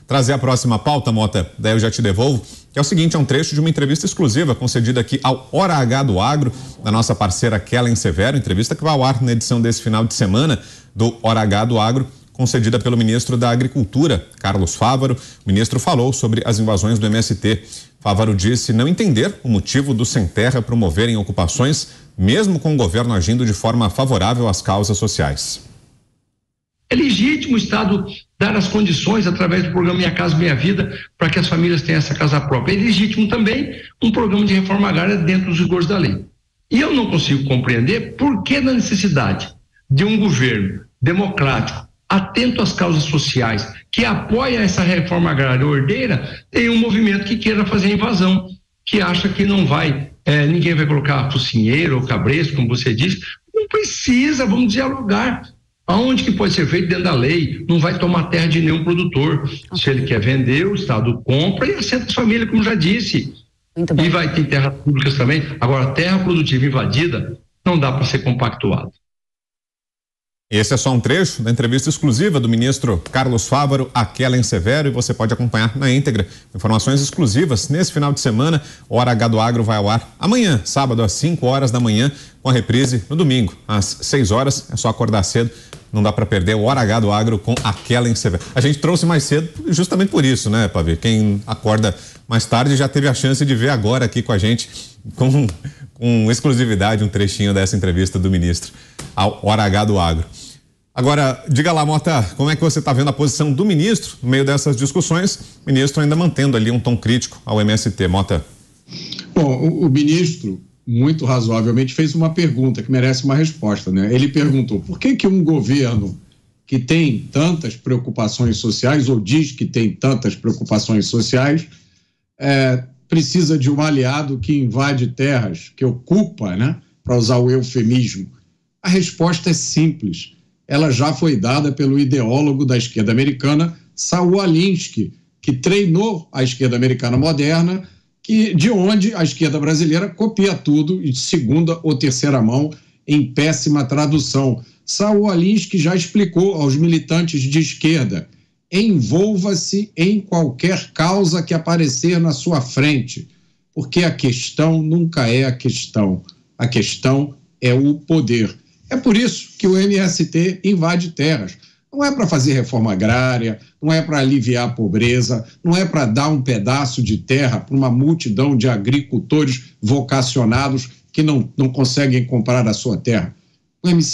trazer a próxima pauta, Mota, daí eu já te devolvo, que é o seguinte, é um trecho de uma entrevista exclusiva concedida aqui ao Hora H do Agro, da nossa parceira Kellen Severo, entrevista que vai ao ar na edição desse final de semana do Hora H do Agro, concedida pelo ministro da Agricultura, Carlos Fávaro. O ministro falou sobre as invasões do MST. Fávaro disse não entender o motivo dos sem terra promoverem ocupações, mesmo com o governo agindo de forma favorável às causas sociais. É legítimo o Estado dar as condições através do programa Minha Casa Minha Vida para que as famílias tenham essa casa própria. É legítimo também um programa de reforma agrária dentro dos rigores da lei. E eu não consigo compreender por que da necessidade de um governo democrático, atento às causas sociais, que apoia essa reforma agrária ordeira, tem um movimento que queira fazer a invasão, que acha que não vai, ninguém vai colocar focinheiro ou cabresto, como você disse. Não precisa, vamos dialogar. Aonde que pode ser feito? Dentro da lei. Não vai tomar terra de nenhum produtor. Se ele quer vender, o Estado compra e assenta as famílias, como já disse. Muito bem. E vai ter terras públicas também. Agora, terra produtiva invadida não dá para ser compactuado. Esse é só um trecho da entrevista exclusiva do ministro Carlos Fávaro a Kellen Severo, e você pode acompanhar na íntegra informações exclusivas nesse final de semana. Hora H do Agro vai ao ar amanhã, sábado, às 5 horas da manhã, com a reprise no domingo, às 6 horas. É só acordar cedo, não dá para perder o Hora H do Agro com a Kellen Severo. A gente trouxe mais cedo justamente por isso, né, Pavê? Quem acorda mais tarde já teve a chance de ver agora aqui com a gente, com exclusividade, um trechinho dessa entrevista do ministro ao Hora H do Agro. Agora, diga lá, Mota, como é que você está vendo a posição do ministro no meio dessas discussões? O ministro ainda mantendo ali um tom crítico ao MST, Mota. Bom, o ministro, muito razoavelmente, fez uma pergunta que merece uma resposta, né? Ele perguntou por que um governo que tem tantas preocupações sociais, ou diz que tem tantas preocupações sociais, precisa de um aliado que invade terras, que ocupa, né? Para usar o eufemismo. A resposta é simples. Ela já foi dada pelo ideólogo da esquerda americana, Saul Alinsky, que treinou a esquerda americana moderna, de onde a esquerda brasileira copia tudo de segunda ou terceira mão em péssima tradução. Saul Alinsky já explicou aos militantes de esquerda: envolva-se em qualquer causa que aparecer na sua frente, porque a questão nunca é a questão é o poder. É por isso que o MST invade terras. Não é para fazer reforma agrária, não é para aliviar a pobreza, não é para dar um pedaço de terra para uma multidão de agricultores vocacionados que não conseguem comprar a sua terra.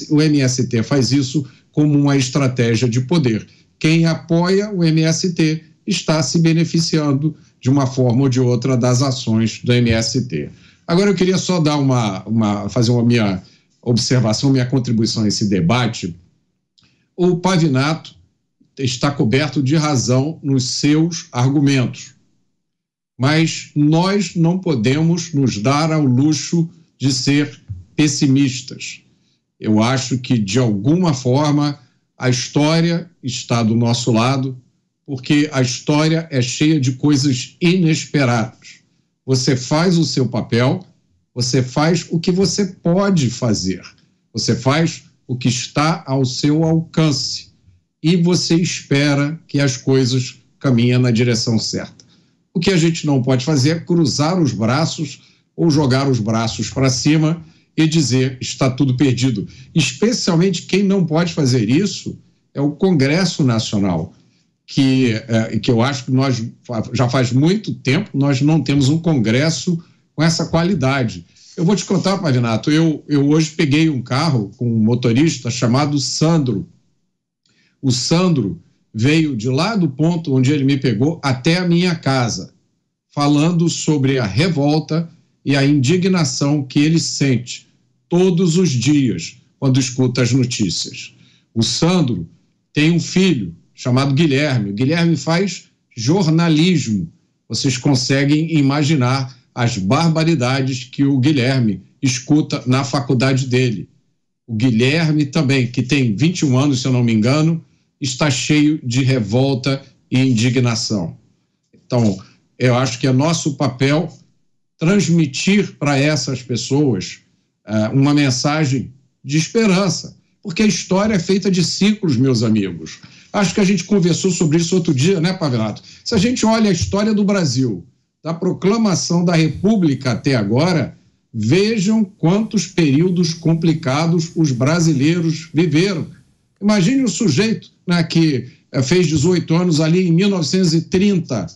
O MST faz isso como uma estratégia de poder. Quem apoia o MST está se beneficiando de uma forma ou de outra das ações do MST. Agora eu queria só dar fazer uma minha observação, minha contribuição a esse debate. O Pavinato está coberto de razão nos seus argumentos, mas nós não podemos nos dar ao luxo de ser pessimistas. Eu acho que, de alguma forma, a história está do nosso lado, porque a história é cheia de coisas inesperadas. Você faz o seu papel, você faz o que você pode fazer, você faz o que está ao seu alcance e você espera que as coisas caminhem na direção certa. O que a gente não pode fazer é cruzar os braços ou jogar os braços para cima e dizer está tudo perdido. Especialmente quem não pode fazer isso é o Congresso Nacional, que eu acho que nós já faz muito tempo nós não temos um Congresso com essa qualidade. Eu vou te contar, Pavinato, eu hoje peguei um carro com um motorista chamado Sandro. O Sandro veio de lá do ponto onde ele me pegou até a minha casa, falando sobre a revolta e a indignação que ele sente todos os dias quando escuta as notícias. O Sandro tem um filho chamado Guilherme. O Guilherme faz jornalismo. Vocês conseguem imaginar as barbaridades que o Guilherme escuta na faculdade dele. O Guilherme também, que tem 21 anos, se eu não me engano, está cheio de revolta e indignação. Então, eu acho que é nosso papel transmitir para essas pessoas uma mensagem de esperança, porque a história é feita de ciclos, meus amigos. Acho que a gente conversou sobre isso outro dia, né, Pavinato? Se a gente olha a história do Brasil, da proclamação da República até agora, vejam quantos períodos complicados os brasileiros viveram. Imagine o sujeito, né, que fez 18 anos ali em 1930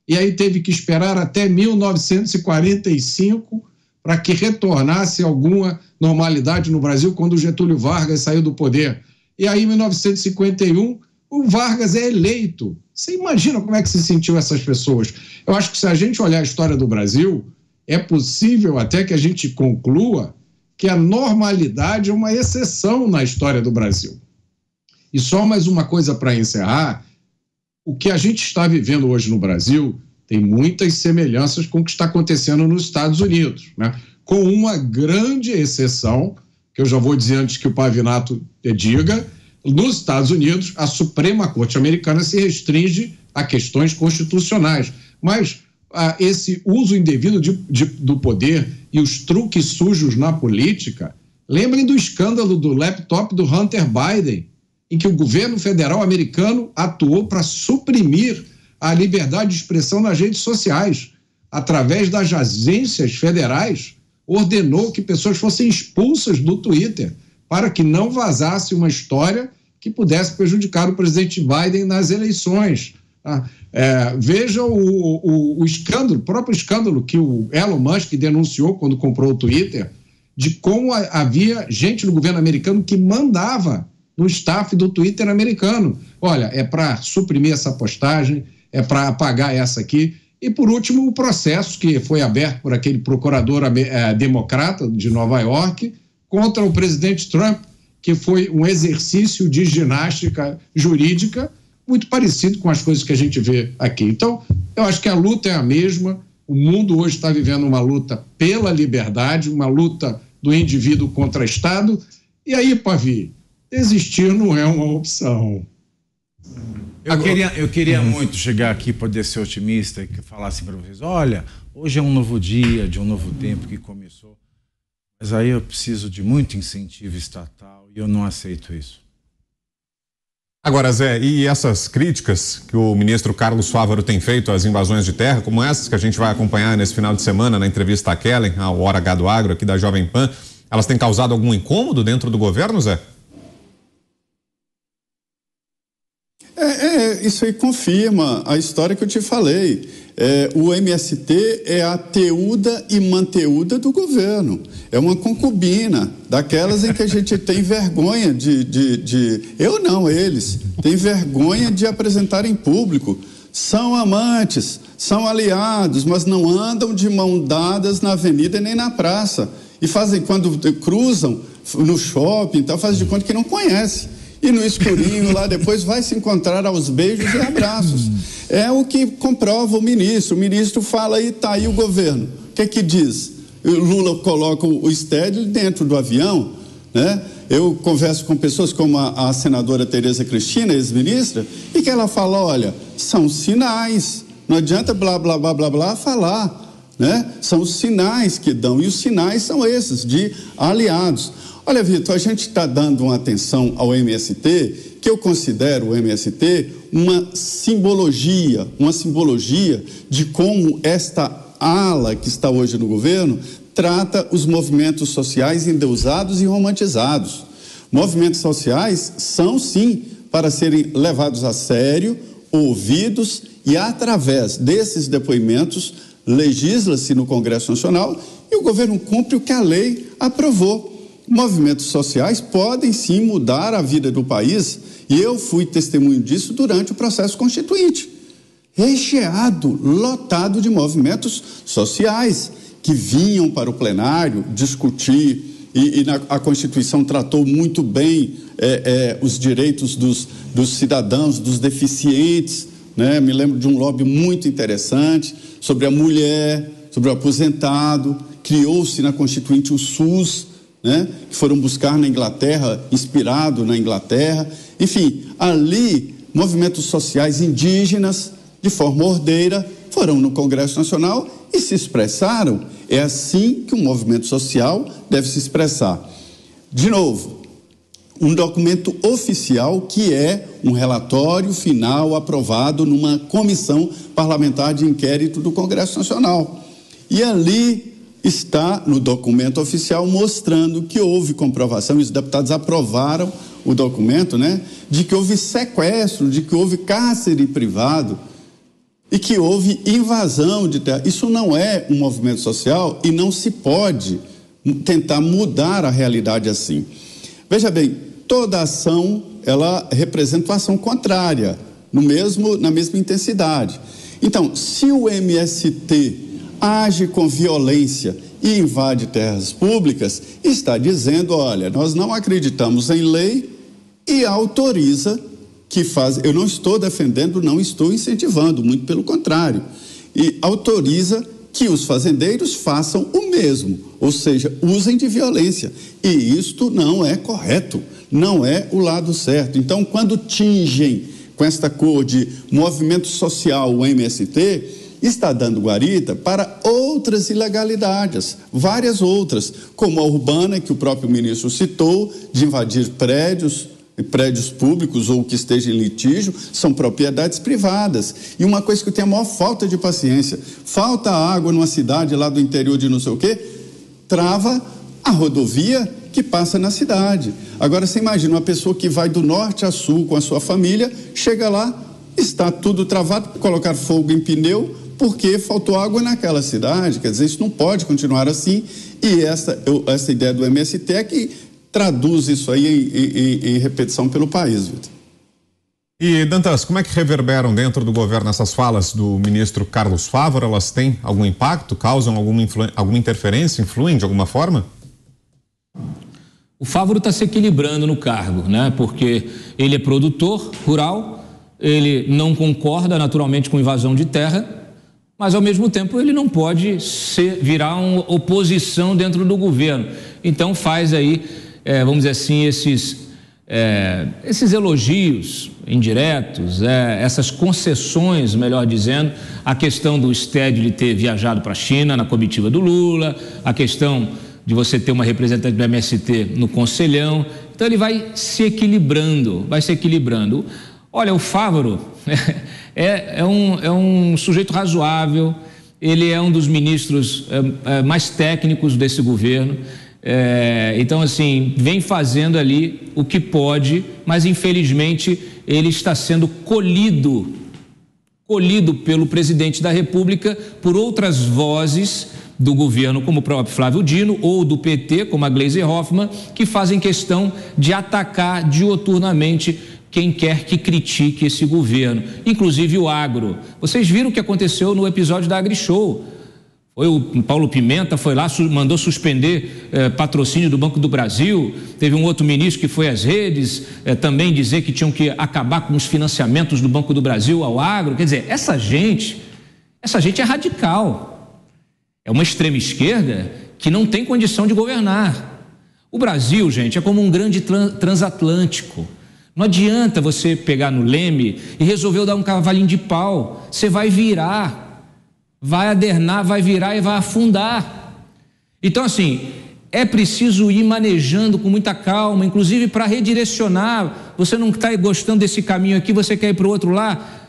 e aí teve que esperar até 1945 para que retornasse alguma normalidade no Brasil quando o Getúlio Vargas saiu do poder. E aí, em 1951, o Vargas é eleito. Você imagina como é que se sentiu essas pessoas? Eu acho que se a gente olhar a história do Brasil, é possível até que a gente conclua que a normalidade é uma exceção na história do Brasil. E só mais uma coisa para encerrar, o que a gente está vivendo hoje no Brasil tem muitas semelhanças com o que está acontecendo nos Estados Unidos, né? Com uma grande exceção, que eu já vou dizer antes que o Pavinato diga, nos Estados Unidos a Suprema Corte Americana se restringe a questões constitucionais, mas esse uso indevido do poder e os truques sujos na política, lembrem do escândalo do laptop do Hunter Biden, em que o governo federal americano atuou para suprimir a liberdade de expressão nas redes sociais. Através das agências federais, ordenou que pessoas fossem expulsas do Twitter para que não vazasse uma história que pudesse prejudicar o presidente Biden nas eleições. Veja o escândalo, o próprio escândalo que o Elon Musk denunciou quando comprou o Twitter, de como havia gente no governo americano que mandava no staff do Twitter americano. Olha, é para suprimir essa postagem, é para apagar essa aqui. E, por último, o processo que foi aberto por aquele procurador democrata de Nova York contra o presidente Trump, que foi um exercício de ginástica jurídica muito parecido com as coisas que a gente vê aqui. Então, eu acho que a luta é a mesma. O mundo hoje está vivendo uma luta pela liberdade, uma luta do indivíduo contra o Estado. E aí, Pavi, desistir não é uma opção. Eu queria muito chegar aqui, poder ser otimista e falar assim para vocês, olha, hoje é um novo dia, de um novo tempo que começou, mas aí eu preciso de muito incentivo estatal e eu não aceito isso. Agora, Zé, e essas críticas que o ministro Carlos Fávaro tem feito às invasões de terra, como essas que a gente vai acompanhar nesse final de semana na entrevista à Kellen, ao Hora H do Agro aqui da Jovem Pan, elas têm causado algum incômodo dentro do governo, Zé? Isso aí confirma a história que eu te falei. O MST é a teuda e manteuda do governo. É uma concubina, daquelas em que a gente tem vergonha eu não, eles têm vergonha de apresentar em público. São amantes, são aliados, mas não andam de mão dadas na avenida nem na praça. E fazem, quando cruzam no shopping, então fazem de conta que não conhecem. E no escurinho lá depois vai se encontrar aos beijos e abraços. É o que comprova o ministro. O ministro fala e tá aí o governo. O que é que diz? O Lula coloca o Stedley dentro do avião, né? Eu converso com pessoas como a senadora Tereza Cristina, ex-ministra, e que ela fala, olha, são sinais. Não adianta blá, blá, blá, blá, blá falar, né? São os sinais que dão, e os sinais são esses, de aliados. Olha, Vitor, a gente está dando uma atenção ao MST, que eu considero o MST uma simbologia de como esta ala que está hoje no governo trata os movimentos sociais endeusados e romantizados. Movimentos sociais são, sim, para serem levados a sério, ouvidos, e através desses depoimentos legisla-se no Congresso Nacional e o governo cumpre o que a lei aprovou. Movimentos sociais podem sim mudar a vida do país, e eu fui testemunho disso durante o processo constituinte. Recheado, lotado de movimentos sociais que vinham para o plenário discutir, e a Constituição tratou muito bem os direitos dos cidadãos, dos deficientes, né? Me lembro de um lobby muito interessante sobre a mulher, sobre o aposentado. Criou-se na Constituinte o SUS, né, que foram buscar na Inglaterra, inspirado na Inglaterra. Enfim, ali, movimentos sociais indígenas, de forma ordeira, foram no Congresso Nacional e se expressaram. É assim que um movimento social deve se expressar. De novo, um documento oficial que é um relatório final aprovado numa comissão parlamentar de inquérito do Congresso Nacional. E ali está no documento oficial mostrando que houve comprovação, e os deputados aprovaram o documento, né, de que houve sequestro, de que houve cárcere privado e que houve invasão de terra. Isso não é um movimento social e não se pode tentar mudar a realidade assim. Veja bem, toda ação, ela representa uma ação contrária, na mesma intensidade. Então, se o MST age com violência e invade terras públicas, está dizendo, olha, nós não acreditamos em lei e autoriza que faz. Eu não estou defendendo, não estou incentivando, muito pelo contrário. E autoriza que os fazendeiros façam o mesmo, ou seja, usem de violência. E isto não é correto, não é o lado certo. Então, quando tingem com esta cor de movimento social o MST, está dando guarita para outras ilegalidades, várias outras, como a urbana, que o próprio ministro citou, de invadir prédios públicos ou que estejam em litígio, são propriedades privadas. E uma coisa que eu tenho a maior falta de paciência, falta água numa cidade lá do interior de não sei o quê, trava a rodovia que passa na cidade. Agora você imagina uma pessoa que vai do norte a sul com a sua família, chega lá, está tudo travado, colocar fogo em pneu, porque faltou água naquela cidade. Quer dizer, isso não pode continuar assim, e essa ideia do MST é que traduz isso aí em repetição pelo país, Vitor. E, Dantas, como é que reverberam dentro do governo essas falas do ministro Carlos Fávaro? Elas têm algum impacto, causam alguma interferência, influem de alguma forma? O Fávaro está se equilibrando no cargo, né? Porque ele é produtor rural, ele não concorda naturalmente com invasão de terra, mas ao mesmo tempo ele não pode virar uma oposição dentro do governo. Então faz aí, vamos dizer assim, esses elogios indiretos, essas concessões, melhor dizendo, a questão do Stedley ter viajado para a China na comitiva do Lula, a questão de você ter uma representante do MST no Conselhão. Então ele vai se equilibrando. Olha, o Fávaro é um sujeito razoável, ele é um dos ministros mais técnicos desse governo, então assim, vem fazendo ali o que pode, mas infelizmente ele está sendo colhido pelo presidente da República por outras vozes do governo, como o próprio Flávio Dino, ou do PT, como a Gleisi Hoffmann, que fazem questão de atacar dioturnamente quem quer que critique esse governo, inclusive o agro. Vocês viram o que aconteceu no episódio da AgriShow. O Paulo Pimenta foi lá, mandou suspender patrocínio do Banco do Brasil. Teve um outro ministro que foi às redes também dizer que tinham que acabar com os financiamentos do Banco do Brasil ao agro. Quer dizer, essa gente é radical. É uma extrema esquerda que não tem condição de governar. O Brasil, gente, é como um grande transatlântico. Não adianta você pegar no leme e resolver dar um cavalinho de pau. Você vai virar, vai adernar, vai virar e vai afundar. Então, assim, é preciso ir manejando com muita calma, inclusive para redirecionar. Você não está gostando desse caminho aqui, você quer ir para o outro lá?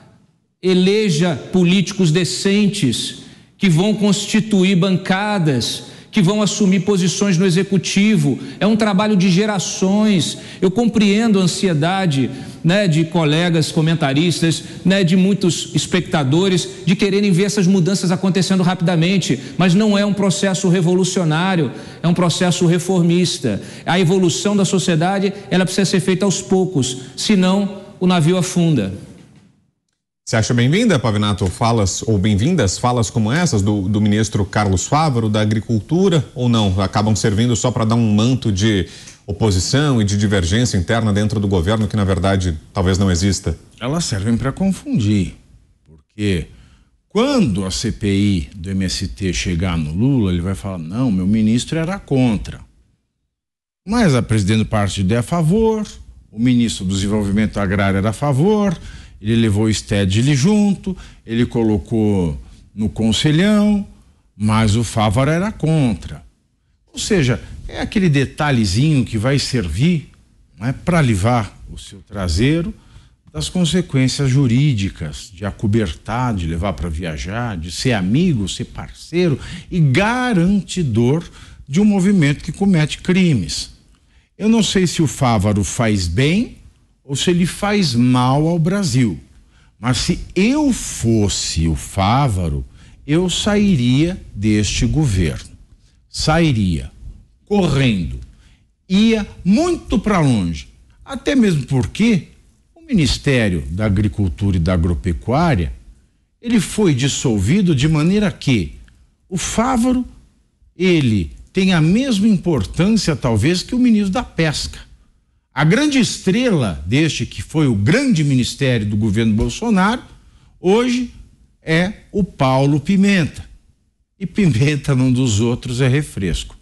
Eleja políticos decentes que vão constituir bancadas, que vão assumir posições no executivo. É um trabalho de gerações. Eu compreendo a ansiedade, né, de colegas comentaristas, né, de muitos espectadores, de quererem ver essas mudanças acontecendo rapidamente, mas não é um processo revolucionário, é um processo reformista. A evolução da sociedade, ela precisa ser feita aos poucos, senão o navio afunda. Você acha bem-vinda, Pavinato, bem-vindas falas como essas do ministro Carlos Fávaro, da Agricultura, ou não? Acabam servindo só para dar um manto de oposição e de divergência interna dentro do governo que, na verdade, talvez não exista? Elas servem para confundir, porque quando a CPI do MST chegar no Lula, ele vai falar, não, meu ministro era contra. Mas a presidente do partido é a favor, o ministro do Desenvolvimento Agrário era a favor, ele levou o Stedley junto, ele colocou no Conselhão, mas o Fávaro era contra. Ou seja, é aquele detalhezinho que vai servir, para livrar o seu traseiro das consequências jurídicas de acobertar, de levar para viajar, de ser amigo, ser parceiro e garantidor de um movimento que comete crimes. Eu não sei se o Fávaro faz bem ou se ele faz mal ao Brasil, mas se eu fosse o Fávaro, eu sairia deste governo, sairia correndo, ia muito para longe, até mesmo porque o Ministério da Agricultura e da Agropecuária, ele foi dissolvido de maneira que o Fávaro, ele tem a mesma importância talvez que o ministro da Pesca. A grande estrela deste que foi o grande ministério do governo Bolsonaro, hoje é o Paulo Pimenta. E pimenta num dos outros é refresco.